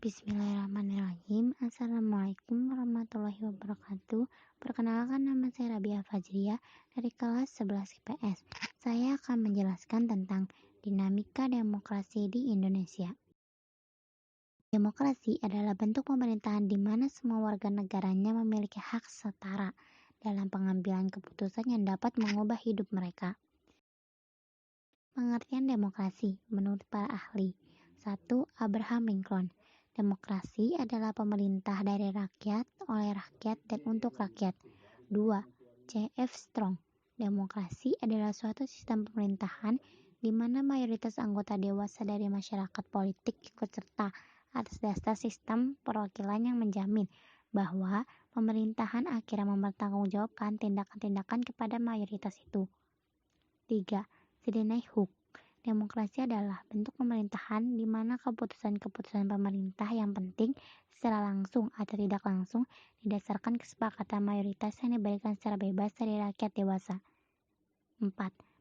Bismillahirrahmanirrahim. Assalamualaikum warahmatullahi wabarakatuh. Perkenalkan, nama saya Rabia Fajriah dari kelas 11 IPS. Saya akan menjelaskan tentang dinamika demokrasi di Indonesia. Demokrasi adalah bentuk pemerintahan di mana semua warga negaranya memiliki hak setara dalam pengambilan keputusan yang dapat mengubah hidup mereka. Pengertian demokrasi menurut para ahli. 1. Abraham Lincoln. Demokrasi adalah pemerintah dari rakyat, oleh rakyat, dan untuk rakyat. 2. C.F. Strong. Demokrasi adalah suatu sistem pemerintahan di mana mayoritas anggota dewasa dari masyarakat politik ikut serta atas dasar sistem perwakilan yang menjamin bahwa pemerintahan akhirnya mempertanggungjawabkan tindakan-tindakan kepada mayoritas itu. 3. Sidney Hook. Demokrasi adalah bentuk pemerintahan di mana keputusan-keputusan pemerintah yang penting secara langsung atau tidak langsung didasarkan kesepakatan mayoritas yang diberikan secara bebas dari rakyat dewasa. 4.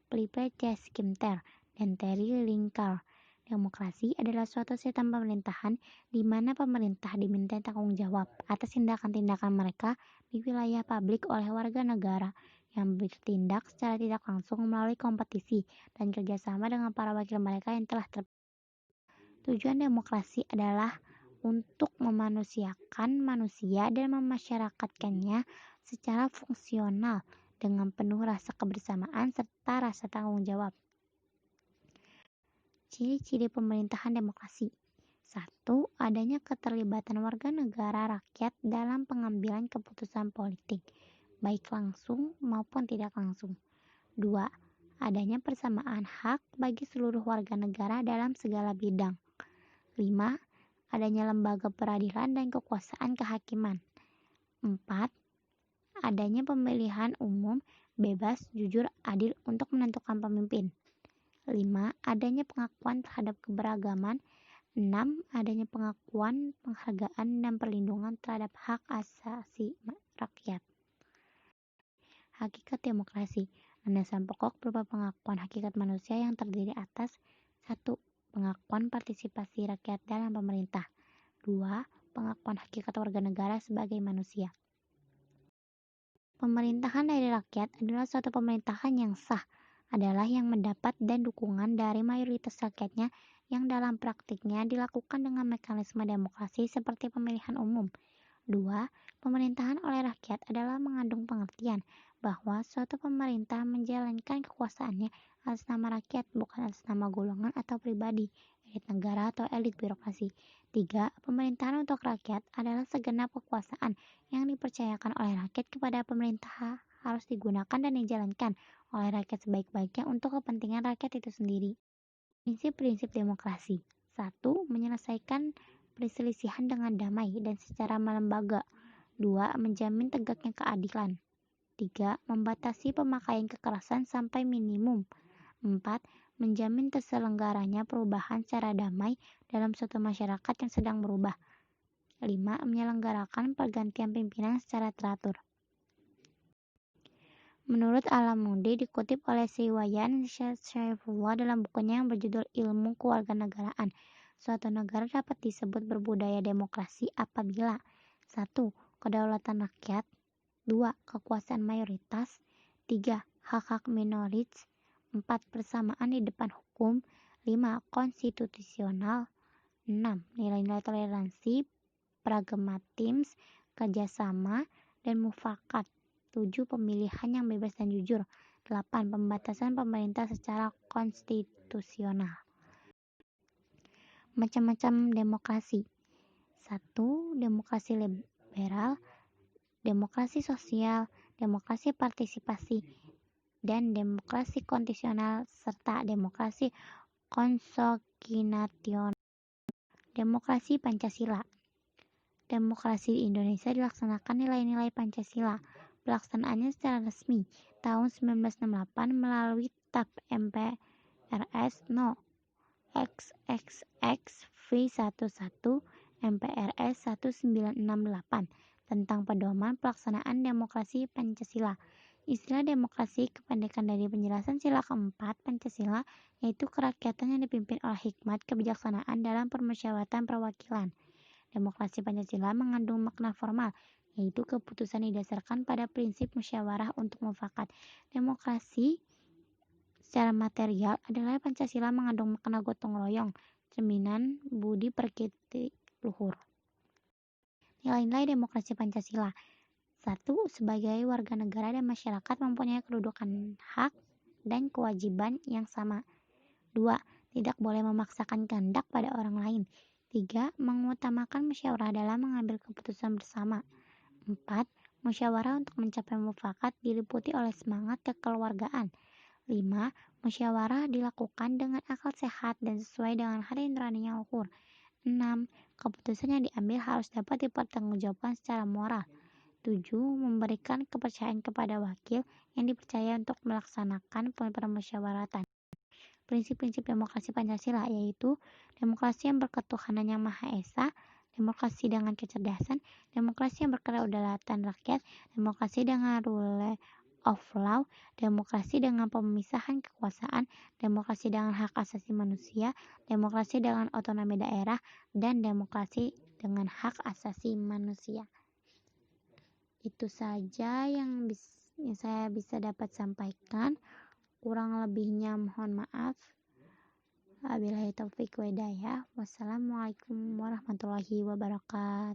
Philippe C. Schimter dan Terry Linkar. Demokrasi adalah suatu sistem pemerintahan di mana pemerintah diminta tanggung jawab atas tindakan-tindakan mereka di wilayah publik oleh warga negara yang bertindak secara tidak langsung melalui kompetisi dan kerjasama dengan para wakil mereka yang telah terpilih. Tujuan demokrasi adalah untuk memanusiakan manusia dan memasyarakatkannya secara fungsional dengan penuh rasa kebersamaan serta rasa tanggung jawab. Ciri-ciri pemerintahan demokrasi. 1. Adanya keterlibatan warga negara rakyat dalam pengambilan keputusan politik, baik langsung maupun tidak langsung. 2. Adanya persamaan hak bagi seluruh warga negara dalam segala bidang. 5. Adanya lembaga peradilan dan kekuasaan kehakiman. 4. Adanya pemilihan umum bebas, jujur, adil untuk menentukan pemimpin. 5. Adanya pengakuan terhadap keberagaman. 6. Adanya pengakuan, penghargaan, dan perlindungan terhadap hak asasi rakyat. Hakikat demokrasi. Landasan pokok berupa pengakuan hakikat manusia yang terdiri atas 1. Pengakuan partisipasi rakyat dalam pemerintah. 2. Pengakuan hakikat warga negara sebagai manusia. Pemerintahan dari rakyat adalah suatu pemerintahan yang sah, adalah yang mendapat dan dukungan dari mayoritas rakyatnya yang dalam praktiknya dilakukan dengan mekanisme demokrasi seperti pemilihan umum. 2. Pemerintahan oleh rakyat adalah mengandung pengertian bahwa suatu pemerintah menjalankan kekuasaannya atas nama rakyat, bukan atas nama golongan atau pribadi, elit negara atau elit birokrasi. 3. Pemerintahan untuk rakyat adalah segenap kekuasaan yang dipercayakan oleh rakyat kepada pemerintah harus digunakan dan dijalankan oleh rakyat sebaik-baiknya untuk kepentingan rakyat itu sendiri. Prinsip-prinsip demokrasi. 1. Menyelesaikan perselisihan dengan damai dan secara melembaga. 2. Menjamin tegaknya keadilan. 3. Membatasi pemakaian kekerasan sampai minimum. 4. Menjamin terselenggaranya perubahan secara damai dalam suatu masyarakat yang sedang berubah. 5. Menyelenggarakan pergantian pimpinan secara teratur. Menurut Alamuddin, dikutip oleh Sriwayan Saifullah dalam bukunya yang berjudul Ilmu Kewarganegaraan, suatu negara dapat disebut berbudaya demokrasi apabila 1. Kedaulatan rakyat. 2. Kekuasaan mayoritas. 3. Hak-hak minoritas. 4. Persamaan di depan hukum. 5. Konstitusional. 6. Nilai-nilai toleransi, pragmatisme, kerjasama, dan mufakat. 7. Pemilihan yang bebas dan jujur. 8. Pembatasan pemerintah secara konstitusional. Macam-macam demokrasi. 1. Demokrasi liberal, demokrasi sosial, demokrasi partisipasi, dan demokrasi konstitusional, serta demokrasi konsolidasi. Demokrasi Pancasila. Demokrasi di Indonesia dilaksanakan nilai-nilai Pancasila. Pelaksanaannya secara resmi tahun 1968 melalui TAP MPRS No. XXX-V11 MPRS 1968 tentang pedoman pelaksanaan demokrasi Pancasila. Istilah demokrasi kependekan dari penjelasan sila keempat Pancasila, yaitu kerakyatan yang dipimpin oleh hikmat kebijaksanaan dalam permusyawaratan perwakilan. Demokrasi Pancasila mengandung makna formal, yaitu keputusan didasarkan pada prinsip musyawarah untuk mufakat. Demokrasi secara material adalah Pancasila mengandung makna gotong royong, cerminan budi pekerti luhur. Nilai-nilai demokrasi Pancasila. 1. Sebagai warga negara dan masyarakat mempunyai kedudukan hak dan kewajiban yang sama. 2. Tidak boleh memaksakan kehendak pada orang lain. 3. Mengutamakan musyawarah dalam mengambil keputusan bersama. 4. Musyawarah untuk mencapai mufakat diliputi oleh semangat kekeluargaan. 5. Musyawarah dilakukan dengan akal sehat dan sesuai dengan hati nurani yang luhur. 6. Keputusan yang diambil harus dapat dipertanggungjawabkan secara moral. 7. Memberikan kepercayaan kepada wakil yang dipercaya untuk melaksanakan permusyawaratan. Prinsip-prinsip demokrasi Pancasila yaitu demokrasi yang berketuhanan yang Maha Esa, demokrasi dengan kecerdasan, demokrasi yang berkedaulatan rakyat, demokrasi dengan rule of law, demokrasi dengan pemisahan kekuasaan, demokrasi dengan hak asasi manusia, demokrasi dengan otonomi daerah, dan demokrasi dengan hak asasi manusia. Itu saja yang saya bisa dapat sampaikan. Kurang lebihnya mohon maaf. Wabillahi taufiq wa hidayah. Wassalamualaikum warahmatullahi wabarakatuh.